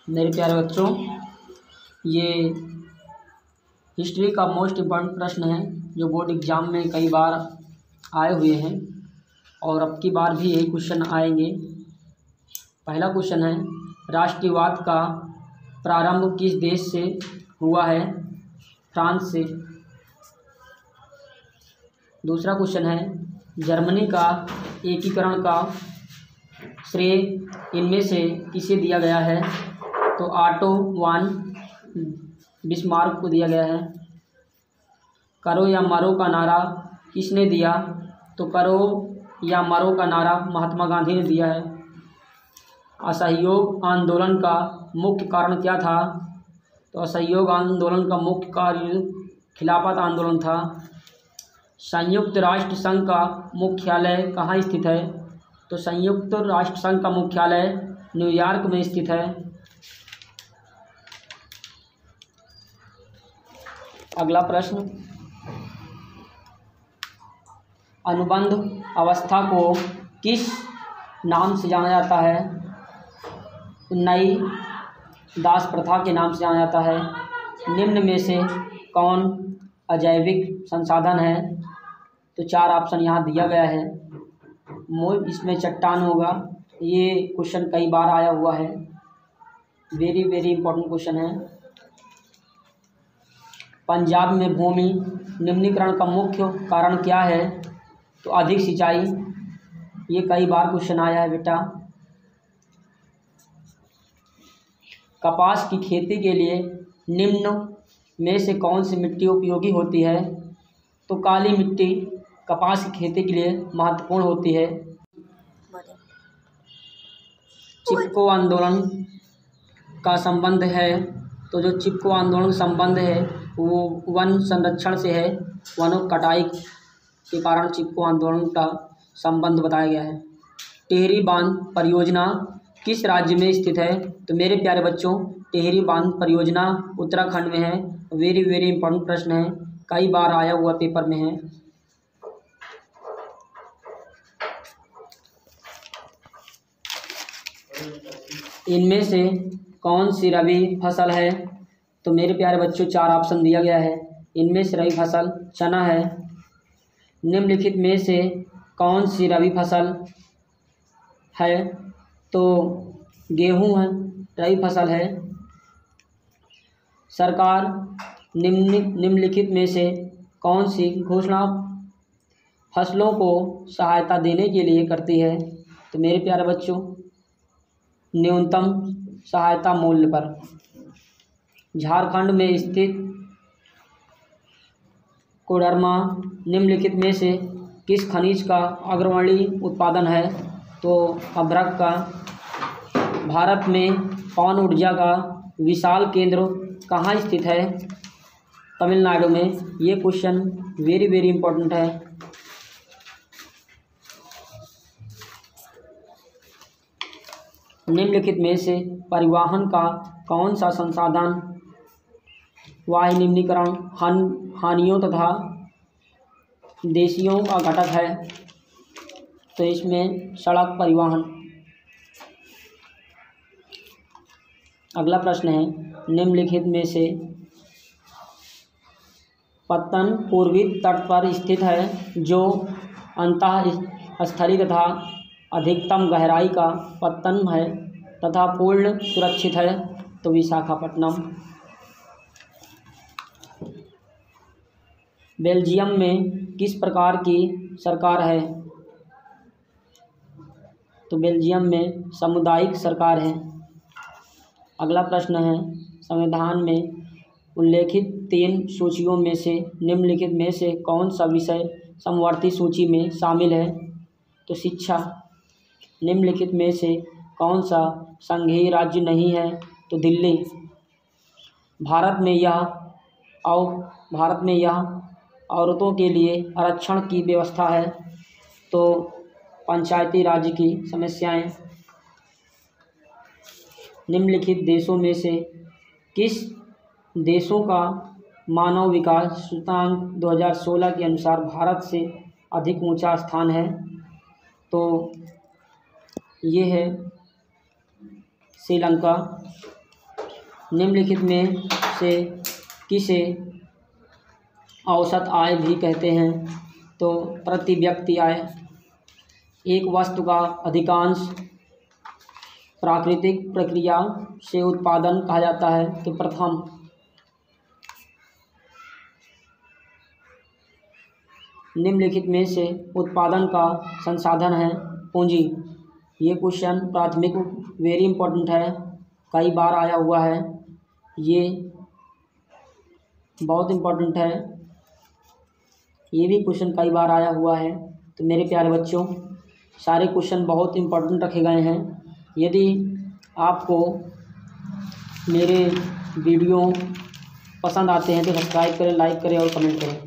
मेरे प्यारे बच्चों, ये हिस्ट्री का मोस्ट इम्पॉर्टेंट प्रश्न है जो बोर्ड एग्ज़ाम में कई बार आए हुए हैं और अब की बार भी यही क्वेश्चन आएंगे। पहला क्वेश्चन है, राष्ट्रवाद का प्रारंभ किस देश से हुआ है? फ्रांस से। दूसरा क्वेश्चन है, जर्मनी का एकीकरण का श्रेय इनमें से किसे दिया गया है? तो ऑटो वान बिस्मार्क को दिया गया है। करो या मरो का नारा किसने दिया? तो करो या मरो का नारा महात्मा गांधी ने दिया है। असहयोग आंदोलन का मुख्य कारण क्या था? तो असहयोग आंदोलन का मुख्य कार्य खिलाफत आंदोलन था। संयुक्त राष्ट्र संघ का मुख्यालय कहाँ स्थित है? तो संयुक्त राष्ट्र संघ का मुख्यालय न्यूयॉर्क में स्थित है। अगला प्रश्न, अनुबंध अवस्था को किस नाम से जाना जाता है? नई दास प्रथा के नाम से जाना जाता है। निम्न में से कौन अजैविक संसाधन है? तो 4 ऑप्शन यहाँ दिया गया है। इसमें चट्टान होगा। ये क्वेश्चन कई बार आया हुआ है, वेरी वेरी इंपॉर्टेंट क्वेश्चन है। पंजाब में भूमि निम्नीकरण का मुख्य कारण क्या है? तो अधिक सिंचाई। ये कई बार क्वेश्चन आया है बेटा। कपास की खेती के लिए निम्न में से कौन सी मिट्टी उपयोगी होती है? तो काली मिट्टी कपास की खेती के लिए महत्वपूर्ण होती है। चिपको आंदोलन का संबंध है, तो जो चिपको आंदोलन संबंध है वो वन संरक्षण से है। वनों कटाई के कारण चिपको आंदोलन का संबंध बताया गया है। टिहरी बांध परियोजना किस राज्य में स्थित है? तो मेरे प्यारे बच्चों, टिहरी बांध परियोजना उत्तराखंड में है। वेरी वेरी इंपॉर्टेंट प्रश्न है, कई बार आया हुआ पेपर में है। इनमें से कौन सी रबी फसल है? तो मेरे प्यारे बच्चों 4 ऑप्शन दिया गया है। इनमें से रबी फसल चना है। निम्नलिखित में से कौन सी रबी फसल है? तो गेहूं है, रबी फसल है। सरकार निम्नलिखित में से कौन सी घोषणा फसलों को सहायता देने के लिए करती है? तो मेरे प्यारे बच्चों, न्यूनतम सहायता मूल्य पर। झारखंड में स्थित कोडरमा निम्नलिखित में से किस खनिज का अग्रणी उत्पादन है? तो अभ्रक का। भारत में पवन ऊर्जा का विशाल केंद्र कहाँ स्थित है? तमिलनाडु में। ये क्वेश्चन वेरी वेरी इंपॉर्टेंट है। निम्नलिखित में से परिवहन का कौन सा संसाधन वायु निम्नीकरण हानियों तथा देशियों का घटक है? तो इसमें सड़क परिवहन। अगला प्रश्न है, निम्नलिखित में से पत्तन पूर्वी तट पर स्थित है जो अंतःस्थलीय तथा अधिकतम गहराई का पत्तन है तथा पूर्ण सुरक्षित है? तो विशाखापट्टनम। बेल्जियम में किस प्रकार की सरकार है? तो बेल्जियम में सामुदायिक सरकार है। अगला प्रश्न है, संविधान में उल्लेखित 3 सूचियों में से निम्नलिखित में से कौन सा विषय समवर्ती सूची में शामिल है? तो शिक्षा। निम्नलिखित में से कौन सा संघीय राज्य नहीं है? तो दिल्ली। भारत में यह औरतों के लिए आरक्षण की व्यवस्था है। तो पंचायती राज की समस्याएं। निम्नलिखित देशों में से किस देशों का मानव विकास सूचकांक 2016 के अनुसार भारत से अधिक ऊंचा स्थान है? तो ये है श्रीलंका। निम्नलिखित में से किसे औसत आय भी कहते हैं? तो प्रति व्यक्ति आय। एक वस्तु का अधिकांश प्राकृतिक प्रक्रिया से उत्पादन कहा जाता है। तो प्रथम निम्नलिखित में से उत्पादन का संसाधन है पूंजी। ये क्वेश्चन प्राथमिक वेरी इंपॉर्टेंट है, कई बार आया हुआ है, ये बहुत इम्पोर्टेंट है, ये भी क्वेश्चन कई बार आया हुआ है। तो मेरे प्यारे बच्चों, सारे क्वेश्चन बहुत इम्पोर्टेंट रखे गए हैं। यदि आपको मेरे वीडियो पसंद आते हैं तो सब्सक्राइब करें, लाइक करें और कमेंट करें।